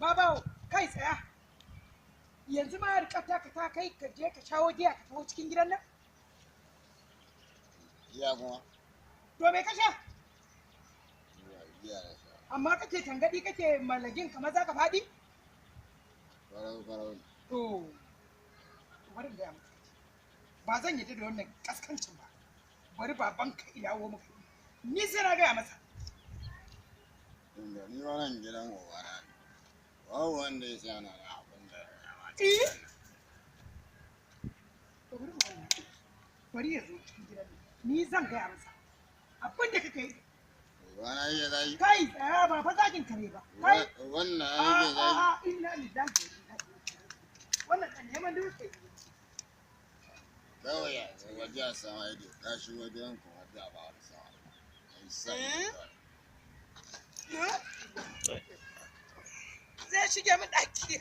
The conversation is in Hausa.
Babawo, kai tsaya. Yanzu ma rikata ka ta kai ka je ka shawo giya ka taho cikin gidan nan? Giya kuma? To me ka sha? Giya na sha. Amma kake tangadi kake malagin kamar za ka faɗi? Farau. To bari in gaya maka. Ba zan yi da wannan kaskancin ba. Bari babanka idawo maka. Ni sai na gaya masa. Inda ni wannan gidan ubana ne. Babu wanda ya sa na da abin da ya mata. To bari ya zo cikin gidan nan. Ni zan gaya masa. Abin da kake yi. Ubana iya zai. Kai tsaya ba fa zagin kare ba. Kai. Wannan yake zai. A'a inna lillahi. Wannan kan neman dutse. Kawai ya waje a sama ido, ka shi wajen kuma waje a ba a sama. Zai shige min ɗaki.